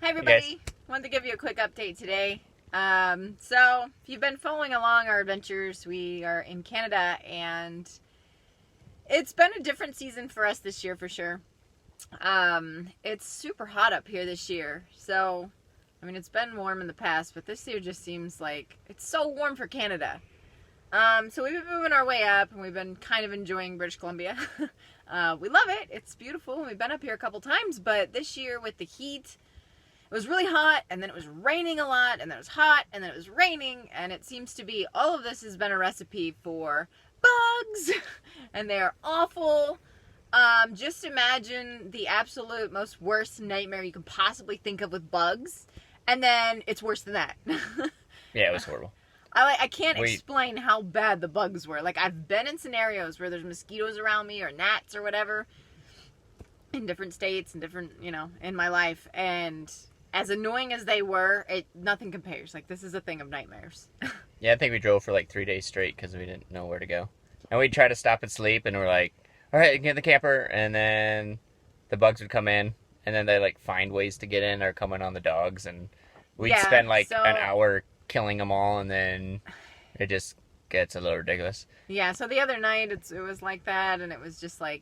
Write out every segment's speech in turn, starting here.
Hi everybody, wanted to give you a quick update today. So if you've been following along our adventures, we are in Canada and it's been a different season for us this year for sure. It's super hot up here this year, so I mean it's been warm in the past, but this year just seems like it's so warm for Canada. So we've been moving our way up and we've been kind of enjoying British Columbia. We love it, it's beautiful, we've been up here a couple times, but this year with the heat, it was really hot, and then it was raining a lot, and then it was hot, and then it was raining, and it seems to be, all of this has been a recipe for bugs, and they're awful. Just imagine the absolute most worst nightmare you can possibly think of with bugs, and then it's worse than that. Yeah, it was horrible. I can't explain how bad the bugs were. Like, I've been in scenarios where there's mosquitoes around me, or gnats, or whatever, in different states, and different, in my life, and as annoying as they were, nothing compares. Like, this is a thing of nightmares. Yeah, I think we drove for like 3 days straight because we didn't know where to go. And we'd try to stop and sleep, and we're like, all right, get in the camper. And then the bugs would come in, and then they like find ways to get in or come in on the dogs. And we'd spend like an hour killing them all, and then it just gets a little ridiculous. Yeah, so the other night it was like that, and it was just like,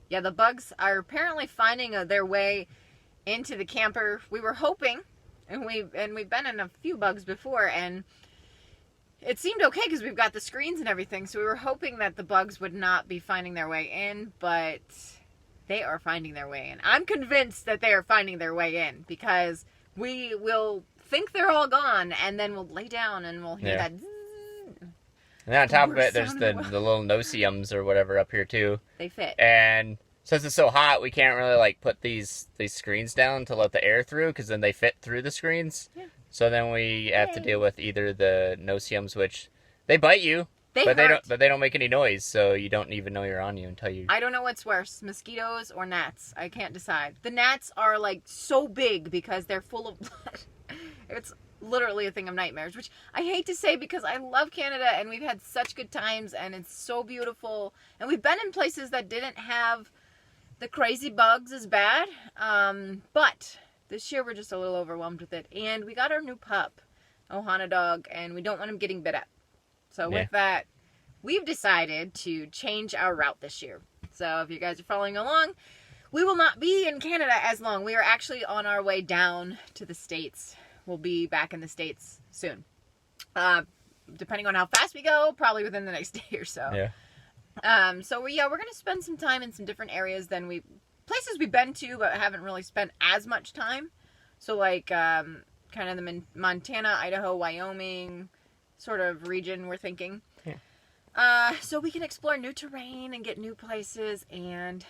yeah, the bugs are apparently finding their way into the camper. We were hoping, and we've been in a few bugs before, and it seemed okay because we've got the screens and everything, so we were hoping that the bugs would not be finding their way in, but they are finding their way in. I'm convinced that they are finding their way in, because we will think they're all gone, and then we'll lay down and we'll hear that zzz. And then on top of it, there's the little no-see-ums or whatever up here too. They fit. And since it's so hot, we can't really like put these screens down to let the air through, because then they fit through the screens. Yeah. So then we have to deal with either the no-see-ums, which they bite you, but they don't make any noise, so you don't even know you're on you until you. I don't know what's worse, mosquitoes or gnats. I can't decide. The gnats are like so big because they're full of blood. It's literally a thing of nightmares, which I hate to say because I love Canada and we've had such good times and it's so beautiful, and we've been in places that didn't have the crazy bugs as bad, but this year we're just a little overwhelmed with it, and we got our new pup, Ohana dog, and we don't want him getting bit up. So with that, we've decided to change our route this year. So if you guys are following along, we will not be in Canada as long. We are actually on our way down to the States. We'll be back in the States soon. Depending on how fast we go, probably within the next day or so. Yeah. So we're going to spend some time in some different areas than places we've been to, but haven't really spent as much time. So like, kind of the Montana, Idaho, Wyoming sort of region we're thinking. Yeah. So we can explore new terrain and get new places, and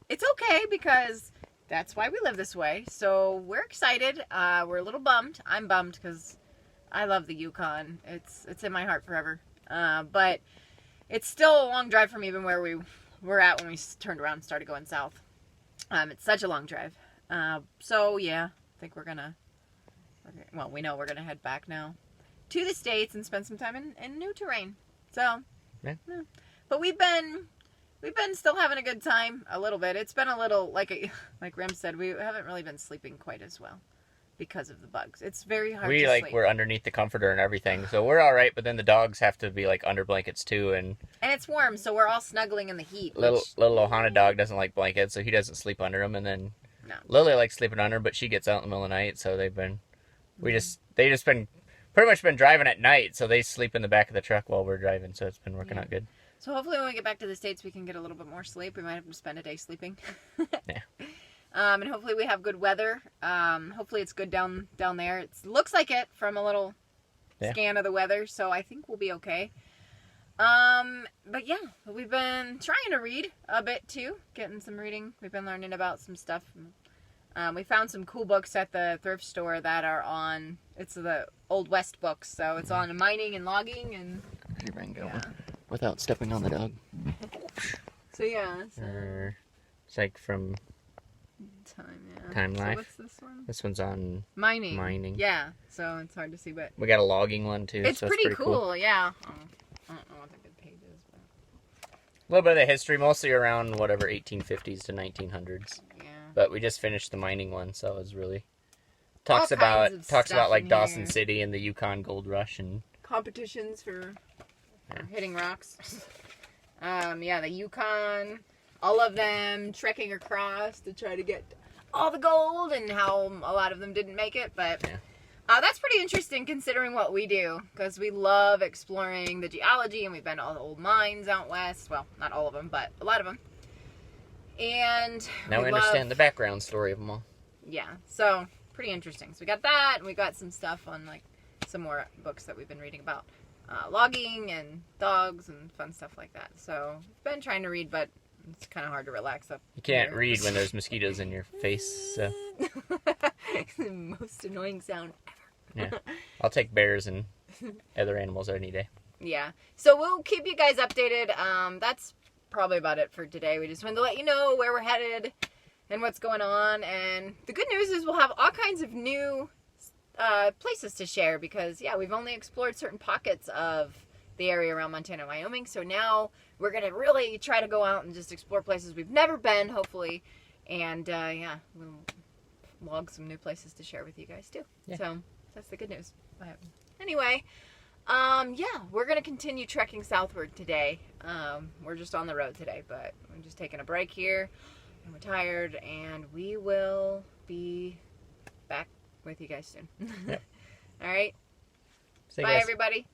it's okay because that's why we live this way. So we're excited. We're a little bummed. I'm bummed because I love the Yukon. It's in my heart forever. But it's still a long drive from even where we were at when we turned around and started going south. It's such a long drive. So yeah, I think we know we're gonna head back now to the States and spend some time in new terrain. So, yeah. But we've been still having a good time a little bit. It's been a little, like Rem said, we haven't really been sleeping quite as well because of the bugs. It's very hard to sleep. We're underneath the comforter and everything, so we're all right, but then the dogs have to be like under blankets too, and it's warm, so we're all snuggling in the heat. Little Ohana dog doesn't like blankets, so he doesn't sleep under them, and then Lily likes sleeping under, but she gets out in the middle of the night, so they just been pretty much been driving at night, so they sleep in the back of the truck while we're driving, so it's been working out good. So hopefully when we get back to the States, we can get a little bit more sleep. We might have to spend a day sleeping. Yeah. And hopefully we have good weather. Hopefully it's good down there. It looks like it from a little scan of the weather, so I think we'll be okay. But yeah, we've been trying to read a bit too, getting some reading. We've been learning about some stuff. We found some cool books at the thrift store that are on, it's the Old West books, so it's on mining and logging and... Without stepping on the dog. So yeah. It's like from... Time Life. So what's this one? This one's on mining. Yeah, so it's hard to see, but we got a logging one too. It's pretty cool. Yeah. I don't know what the good page is, but a little bit of the history, mostly around whatever 1850s to 1900s. Yeah. But we just finished the mining one, so it was really All talks kinds of about stuff like in Dawson here. City and the Yukon Gold Rush and Competitions for Yeah. hitting rocks. Yeah, the Yukon, all of them trekking across to try to get all the gold, and how a lot of them didn't make it. But Yeah. that's pretty interesting considering what we do, because we love exploring the geology, and we've been to all the old mines out west. Well, not all of them, but a lot of them. And now we understand the background story of them all. Yeah, so pretty interesting. So we got that, and we got some stuff on like some more books that we've been reading about logging and dogs and fun stuff like that. So I've been trying to read, but it's kind of hard to relax up. You can't here. read when there's mosquitoes in your face. So The most annoying sound ever. yeah, I'll take bears and other animals any day. Yeah. So we'll keep you guys updated. That's probably about it for today. We just wanted to let you know where we're headed and what's going on. And the good news is we'll have all kinds of new places to share, because yeah, we've only explored certain pockets of the area around Montana and Wyoming. So now we're going to really try to go out and just explore places we've never been, hopefully. And yeah, we'll log some new places to share with you guys too. Yeah. So that's the good news. Anyway, yeah, we're going to continue trekking southward today. We're just on the road today, but we're just taking a break here, and we're tired, and we will be back with you guys soon. Yep. All right. See you Bye, guys. everybody.